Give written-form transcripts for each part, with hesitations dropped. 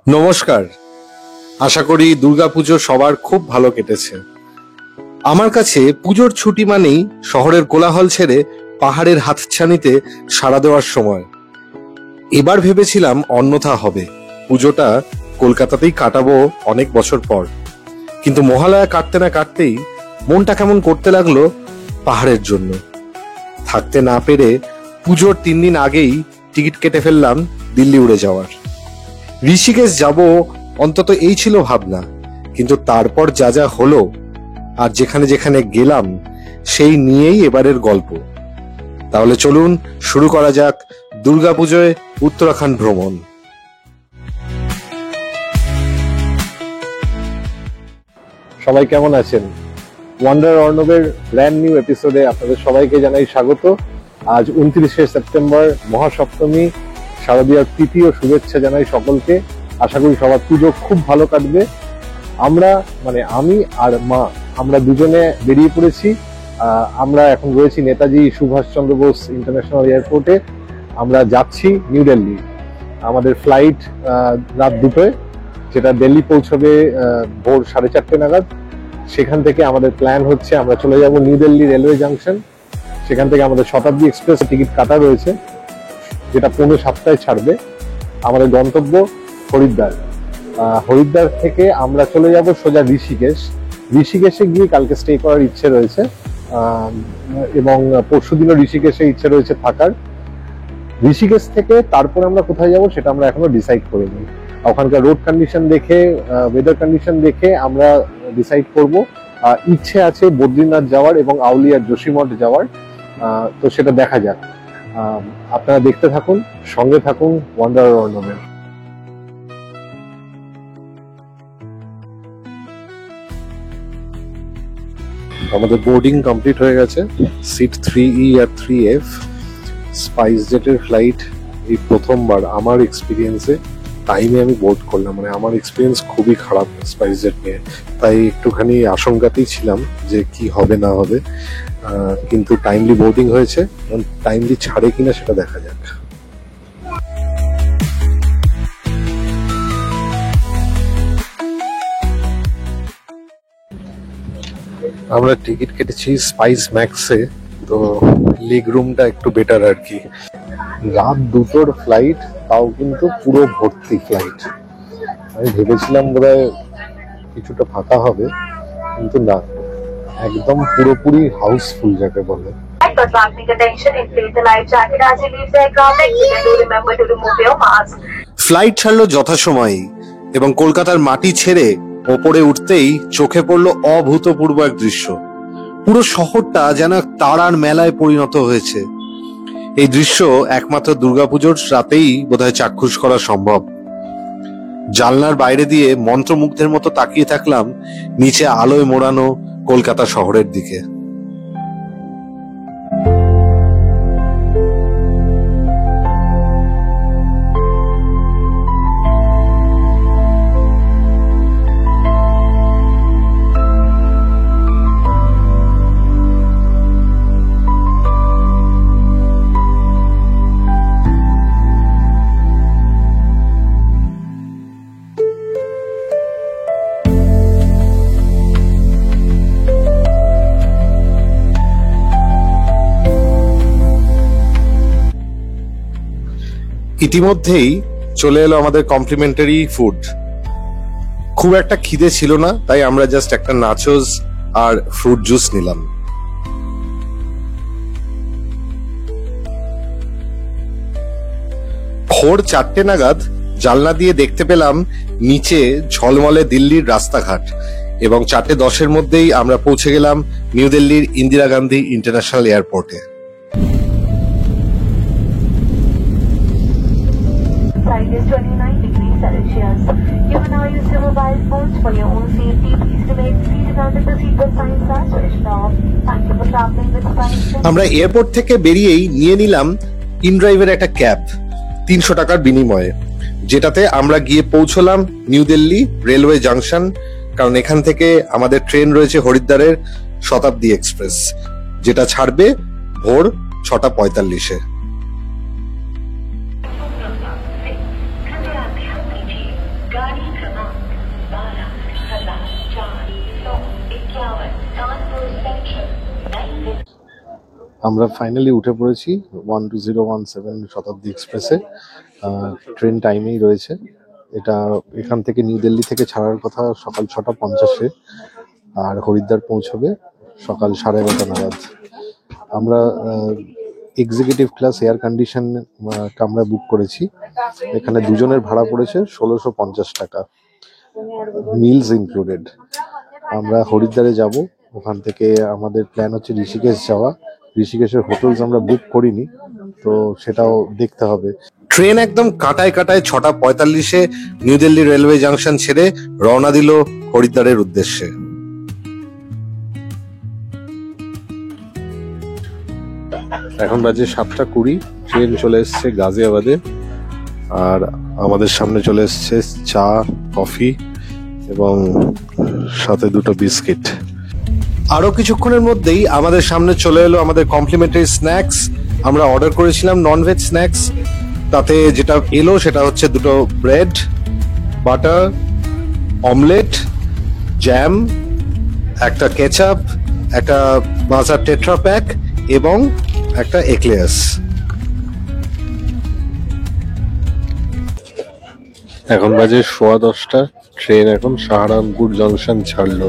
নমস্কার। আশা করি দুর্গাপুজো সবার খুব ভালো কেটেছে। আমার কাছে পুজোর ছুটি মানেই শহরের কোলাহল ছেড়ে পাহাড়ের হাতছানিতে সাড়া দেওয়ার সময়। এবার ভেবেছিলাম অন্যথা হবে, পুজোটা কলকাতাতেই কাটাবো অনেক বছর পর। কিন্তু মহালয়া কাটতে না কাটতেই মনটা কেমন করতে লাগলো পাহাড়ের জন্য। থাকতে না পেরে পুজোর 3 দিন আগেই টিকিট কেটে ফেললাম দিল্লি উড়ে যাওয়ার। ঋষিকেশ যাব অন্তত এই ছিল ভাবনা, কিন্তু তারপর যা যা হলো আর যেখানে যেখানে গেলাম সেই নিয়েই এবারের গল্প। তাহলে চলুন শুরু করা যাক দুর্গাপুজোয় উত্তরাখণ্ড ভ্রমণ। সবাই কেমন আছেন? ওয়ান্ডার অর্ণবের ব্র্যান্ড নিউ এপিসোডে আপনাদের সবাইকে জানাই স্বাগত। আজ 29শে সেপ্টেম্বর, মহাসপ্তমী। শারদীয়ার প্রীতি ও শুভেচ্ছা জানাই সকলকে। আশা করি সবার পুজো খুব ভালো কাটবে। আমি আর মা, আমরা দুজনে বেরিয়ে পড়েছি। আমরা এখন রয়েছি নেতাজি সুভাষচন্দ্র বোস ইন্টারন্যাশনাল এয়ারপোর্টে। আমরা যাচ্ছি নিউ দিল্লি। আমাদের ফ্লাইট রাত 2টোয়, যেটা দিল্লি পৌঁছবে ভোর 4:30 নাগাদ। সেখান থেকে আমাদের প্ল্যান হচ্ছে আমরা চলে যাব নিউ দিল্লি রেলওয়ে জাংশন। সেখান থেকে আমাদের শতাব্দী এক্সপ্রেস টিকিট কাটা রয়েছে, যেটা 6:45 ছাড়বে। আমাদের গন্তব্য হরিদ্বার। হরিদ্বার থেকে আমরা চলে যাব সোজা ঋষিকেশ। ঋষিকেশে গিয়ে কালকে স্টে করার ইচ্ছে রয়েছে, এবং পরশুদিনও ঋষিকেশে ইচ্ছে রয়েছে থাকার। ঋষিকেশ থেকে তারপর আমরা কোথায় যাব সেটা আমরা এখনো ডিসাইড করিনি। ওখানকার রোড কন্ডিশন দেখে, ওয়েদার কন্ডিশন দেখে আমরা ডিসাইড করব। ইচ্ছে আছে বদ্রীনাথ যাওয়ার এবং আউলিয়ার যোশীমঠ যাওয়ার, তো সেটা দেখা যাক। আপনারা দেখতে থাকুন, সঙ্গে থাকুন ওয়ান্ডার অর্ণবের। আমাদের বোর্ডিং কমপ্লিট হয়ে গেছে। সিট 3E আর 3F। স্পাইস জেটের ফ্লাইট এই প্রথমবার আমার এক্সপিরিয়েন্সে টাইমে আমি বোর্ড করলাম। আমার এক্সপিরিয়েন্স খুবই খারাপ স্পাইস জেট নিয়ে, তাই একটুখানি আশঙ্কাতেই ছিলাম যে কি হবে না হবে। কিন্তু টাইমলি বোর্ডিং হয়েছে, টাইমলি ছাড়ে কিনা সেটা দেখা যাক। আমরা টিকিট কেটেছি স্পাইস ম্যাক্সে, তো লেগ রুমটা একটু বেটার আর কি। রাত 2টোর ফ্লাইট, তাও কিন্তু পুরো ভর্তি ফ্লাইট। আমি ভেবেছিলাম বোধহয় কিছুটা ফাঁকা হবে, কিন্তু না, একদম পুরোপুরি হাউসফুল যাকে বলে। ফ্লাইট ছাড়লো যথাসময়ে এবং কলকাতার মাটি ছেড়ে ওপরে উঠতেই চোখে পড়লো অভূতপূর্ব এক দৃশ্য। পুরো শহরটা যেন তারার মেলায় পরিণত হয়েছে। এই দৃশ্য একমাত্র দুর্গাপুজোর রাতেই বোধহয় চাক্ষুষ করা সম্ভব। জানলার বাইরে দিয়ে মন্ত্রমুগ্ধের মতো তাকিয়ে থাকলাম নিচে আলোয় মোড়ানো কলকাতা শহরের দিকে। ইতিমধ্যেই চলে এলো আমাদের কমপ্লিমেন্টারি ফুড। খুব একটা খিদে ছিল না, তাই আমরা জাস্ট একটা নাচোস আর ফ্রুট জুস নিলাম। ভোর 4টে নাগাদ জানলা দিয়ে দেখতে পেলাম নিচে ঝলমলে দিল্লির রাস্তাঘাট, এবং 4:10-এর মধ্যেই আমরা পৌঁছে গেলাম নিউ দিল্লির ইন্দিরা গান্ধী ইন্টারন্যাশনাল এয়ারপোর্টে। Is 29 degrees Celsius. You can now use your mobile phones for your own safety. Please remain seated until the seatbelt signs are switched off. Thank you for traveling with Spice. আমরা airport থেকে বেরিয়েই নিয়ে নিলাম ইনড্রাইভের একটা cab 300 টাকার বিনিময়ে, যেটাতে আমরা গিয়ে পৌঁছলাম নিউ দিল্লি রেলওয়ে জাংশন। কারণ এখান থেকে আমাদের ট্রেন রয়েছে হরিদ্বারের শতাব্দী এক্সপ্রেস, যেটা ছাড়বে ভোর 6:45-এ। गाड़ी क्रमांक 12,451 कानपुर सेंट्रल नई दिल्ली। আমরা ফাইনালি উঠে পড়েছি 12017 শতাব্দী এক্সপ্রেসে। ট্রেন টাইমেই রয়েছে। এটা এখান থেকে নিউ দিল্লি থেকে ছাড়ার কথা সকাল 6:50-এ, আর হরিদ্বার পৌঁছবে সকাল 11:30 নাগাদ। আমরা এক্সিকিউটিভ ক্লাস এয়ার কন্ডিশন কামরা বুক করেছি। এখানে দুজনের ভাড়া পড়েছে 1650 টাকা, মিলস ইনক্লুডেড। আমরা হরিদ্বারে যাব, ওখান থেকে আমাদের প্ল্যান হচ্ছে ঋষিকেশ যাওয়া। ঋষিকেশের হোটেলস আমরা বুক করিনি, তো সেটাও দেখতে হবে। ট্রেন একদম কাটায় কাটায় 6:45-এ নিউ দিল্লি রেলওয়ে জাংশন ছেড়ে রওনা দিল হরিদ্বারের উদ্দেশ্যে। এখন বাজে 7:20। ট্রেন চলে এসছে গাজিয়াবাদে, আর আমাদের সামনে চলে এসছে চা, কফি এবং সাথে দুটো বিস্কিট। আরো কিছুক্ষণের মধ্যেই আমাদের সামনে চলে এলো আমাদের কমপ্লিমেন্টারি স্ন্যাক্স। আমরা অর্ডার করেছিলাম ননভেজ স্ন্যাক্স। তাতে যেটা এলো সেটা হচ্ছে দুটো ব্রেড, বাটার, অমলেট, জ্যাম, একটা কেচাপ, একটা মাজা টেট্রা প্যাক এবং একটা এক্লেয়ার্স। এখন বাজে 10:15। ট্রেন এখন সাহারানপুর জংশন ছাড়লো।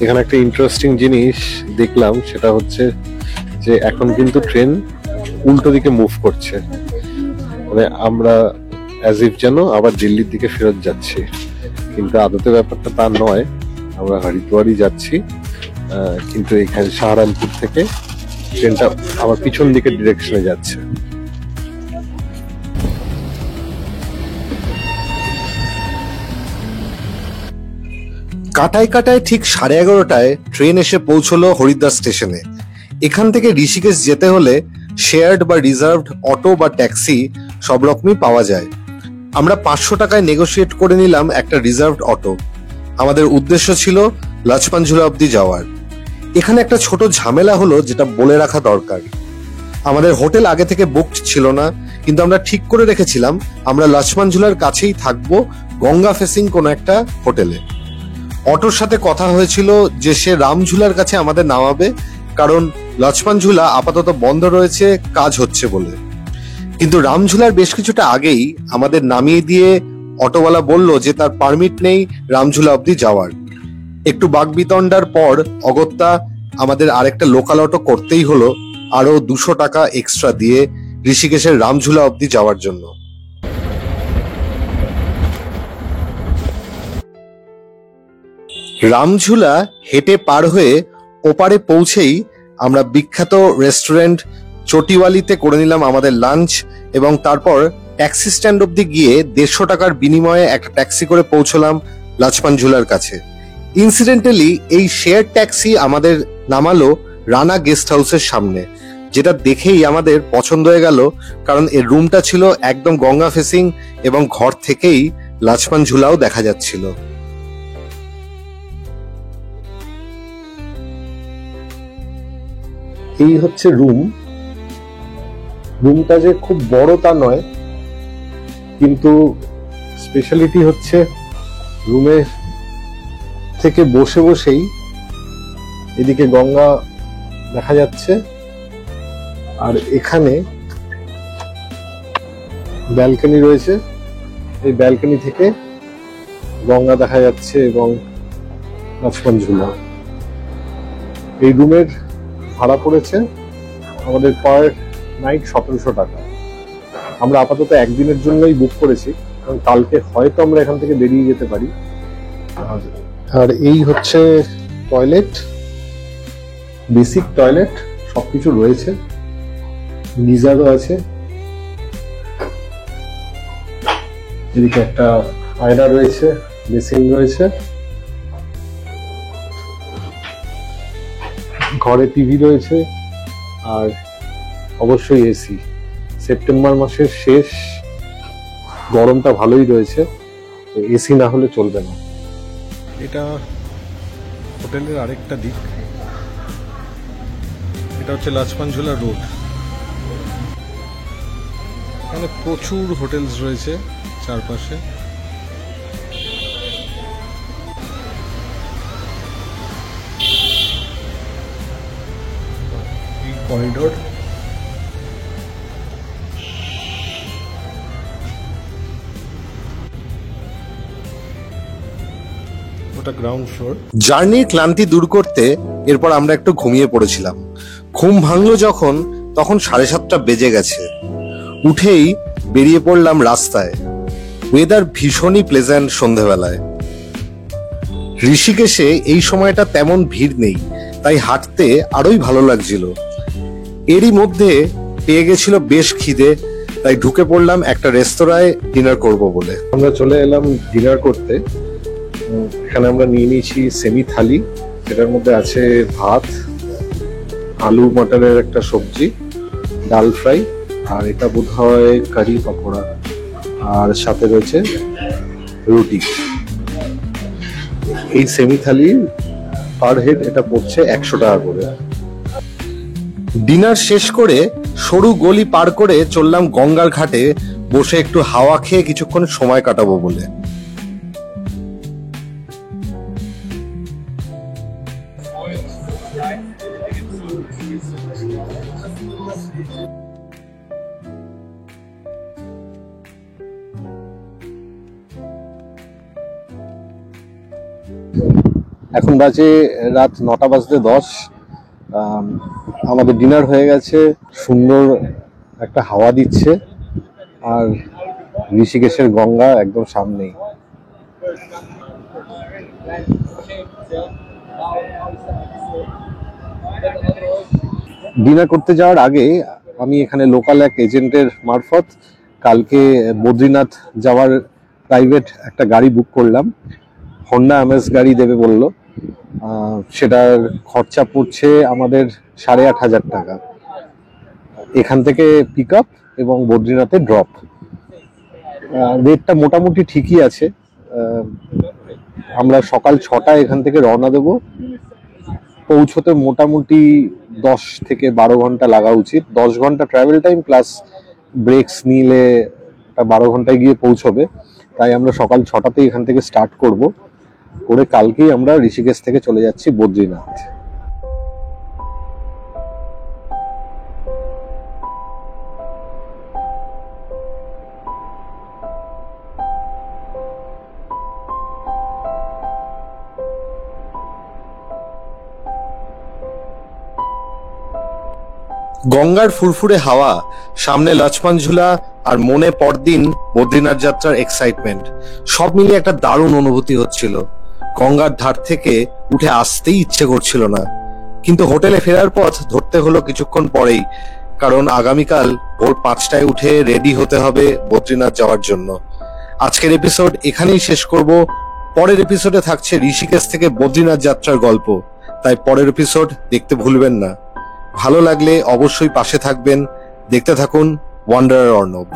এখানে একটা ইন্টারেস্টিং জিনিস দেখলাম, সেটা হচ্ছে যে এখন কিন্তু ট্রেন উল্টো দিকে মুভ করছে। মানে আমরা অ্যাজ ইফ যেন আবার দিল্লির দিকে ফেরত যাচ্ছি, কিন্তু আদতে ব্যাপারটা তা নয়। আমরা হরিদ্বারই যাচ্ছি, কিন্তু এখানে সাহারানপুর থেকে ট্রেনটা আবার পিছন দিকের ডিরেকশনে যাচ্ছে। কাটায় কাটায় ঠিক 11:30টায় ট্রেন এসে পৌঁছলো হরিদ্বার স্টেশনে। এখান থেকে ঋষিকেশ যেতে হলে শেয়ার্ড বা রিজার্ভড অটো বা ট্যাক্সি সব রকমই পাওয়া যায়। আমরা 500 টাকায় নেগোশিয়েট করে নিলাম একটা রিজার্ভড অটো। আমাদের উদ্দেশ্য ছিল লক্ষ্মণ ঝুলা অব্দি যাওয়ার। এখানে একটা ছোট ঝামেলা হলো, যেটা বলে রাখা দরকার। আমাদের হোটেল আগে থেকে বুকড ছিল না, কিন্তু আমরা ঠিক করে রেখেছিলাম আমরা লক্ষ্মণ ঝুলার কাছেই থাকবো, গঙ্গা ফেসিং কোনো একটা হোটেলে। অটোর সাথে কথা হয়েছিল যে সে রামঝুলার কাছে আমাদের নামাবে, কারণ লক্ষ্মণ ঝুলা আপাতত বন্ধ রয়েছে কাজ হচ্ছে বলে। কিন্তু রামঝুলার বেশ কিছুটা আগেই আমাদের নামিয়ে দিয়ে অটোওয়ালা বলল যে তার পারমিট নেই রামঝুলা অব্দি যাওয়ার। একটু বাকবিতণ্ডার পর অগত্যা আমাদের আরেকটা লোকাল অটো করতেই হলো, আরো 200 টাকা এক্সট্রা দিয়ে ঋষিকেশের রামঝুলা অব্দি যাওয়ার জন্য। রামঝুলা হেঁটে পার হয়ে ওপারে পৌঁছেই আমরা বিখ্যাত রেস্টুরেন্ট চটিওয়ালিতে করে নিলাম আমাদের লাঞ্চ, এবং তারপর ট্যাক্সি স্ট্যান্ড অব্দি গিয়ে 150 টাকার বিনিময়ে একটা ট্যাক্সি করে পৌঁছলাম লক্ষ্মণ ঝুলার কাছে। ইনসিডেন্টালি এই শেয়ার ট্যাক্সি আমাদের নামালো রানা গেস্ট হাউসের সামনে, যেটা দেখেই আমাদের পছন্দ হয়ে গেল, কারণ এর রুমটা ছিল একদম গঙ্গা ফেসিং এবং ঘর থেকেই লক্ষ্মণ ঝুলাও দেখা যাচ্ছিল। এই হচ্ছে রুম। রুমটা যে খুব বড় তা নয়, কিন্তু স্পেশালিটি হচ্ছে রুমে থেকে বসে বসেই এদিকে গঙ্গা দেখা যাচ্ছে, আর এখানে ব্যালকনি রয়েছে। এই ব্যালকনি থেকে গঙ্গা দেখা যাচ্ছে এবং লক্ষ্মণ ঝুলা। এই রুমের ভাড়া পড়েছে আমাদের পার নাইট 1700 টাকা। আমরা আপাতত একদিনের জন্যই বুক করেছি, কারণ কালকে হয়তো আমরা এখান থেকে বেরিয়ে যেতে পারি। আর এই হচ্ছে টয়লেট, বেসিক টয়লেট, সবকিছু রয়েছে, গিজারও আছে। এদিকে একটা আয়না রয়েছে, বেসিন রয়েছে, ঘরে টিভি রয়েছে, আর অবশ্যই এসি। সেপ্টেম্বর মাসের শেষ, গরমটা ভালোই রয়েছে, তো এসি না হলে চলবে না। এটা হোটেলের আরেকটা দিক, এটা হচ্ছে লক্ষ্মণ ঝুলা রোড। এখানে প্রচুর হোটেলস রয়েছে চারপাশে, করিডোর। ওটা গ্রাউন্ড ফ্লোর। জার্নির ক্লান্তি দূর করতে এরপর আমরা একটু ঘুমিয়ে পড়েছিলাম। ঘুম ভাঙলো যখন, তখন 7:30 বেজে গেছে। উঠেই বেরিয়ে পড়লাম রাস্তায়। ওয়েদার ভীষণই প্লেজেন্ট সন্ধেবেলায়। ঋষিকেশে এই সময়টা তেমন ভিড় নেই, তাই হাঁটতে আরোই ভালো লাগছিল। এরই মধ্যে পেয়ে গেছিল বেশ খিদে, তাই ঢুকে পড়লাম একটা রেস্তোরাঁয় ডিনার করব বলে। আমরা চলে এলাম ডিনার করতে। এখানে আমরা নিয়ে নিয়েছি সেমি থালি, যেটার মধ্যে আছে ভাত, আলু মটরের একটা সবজি, ডাল ফ্রাই, আর এটা বোধ হয় কারি পাকোড়া, আর সাথে রয়েছে রুটি। এই সেমি থালি পার হেড এটা পড়ছে 100 টাকা করে। ডিনার শেষ করে সরু গলি পার করে চললাম গঙ্গার ঘাটে, বসে একটু হাওয়া খেয়ে কিছুক্ষণ সময় কাটাবো বলে। এখন বাজে রাত 9:10। আমাদের ডিনার হয়ে গেছে, সুন্দর একটা হাওয়া দিচ্ছে, আর ঋষিকেশের গঙ্গা একদম সামনেই। ডিনার করতে যাওয়ার আগে আমি এখানে লোকাল এক এজেন্টের মারফত কালকে বদ্রীনাথ যাওয়ার প্রাইভেট একটা গাড়ি বুক করলাম। হন্ডা অ্যামেজ গাড়ি দেবে বললো। সেটার খরচা পড়ছে আমাদের 8,500 টাকা। এখান থেকে পিক আপ এবং বদ্রীনাথে ড্রপ। রেটটা মোটামুটি ঠিকই আছে। আমরা সকাল 6টায় এখান থেকে রওনা দেব। পৌঁছতে মোটামুটি 10 থেকে 12 ঘন্টা লাগা উচিত। 10 ঘন্টা ট্রাভেল টাইম প্লাস ব্রেকস নিলে 12 ঘন্টায় গিয়ে পৌঁছবে। তাই আমরা সকাল 6টাতেই এখান থেকে স্টার্ট করব, করে কালকেই আমরা ঋষিকেশ থেকে চলে যাচ্ছি বদ্রীনাথ। গঙ্গার ফুরফুরে হাওয়া, সামনে লক্ষ্মণ ঝুলা, আর মনে পরদিন বদ্রীনাথ যাত্রার এক্সাইটমেন্ট, সব মিলিয়ে একটা দারুণ অনুভূতি হচ্ছিল। গঙ্গার ধার থেকে উঠে আসতেই ইচ্ছে করছিল না, কিন্তু হোটেলে ফেরার পথ ধরতে হলো কিছুক্ষণ পরেই, কারণ আগামীকাল ভোর 5টায় উঠে রেডি হতে হবে বদ্রীনাথ যাওয়ার জন্য। আজকের এপিসোড এখানেই শেষ করব। পরের এপিসোডে থাকছে ঋষিকেশ থেকে বদ্রীনাথ যাত্রার গল্প, তাই পরের এপিসোড দেখতে ভুলবেন না। ভালো লাগলে অবশ্যই পাশে থাকবেন। দেখতে থাকুন ওয়ান্ডারার অর্ণব।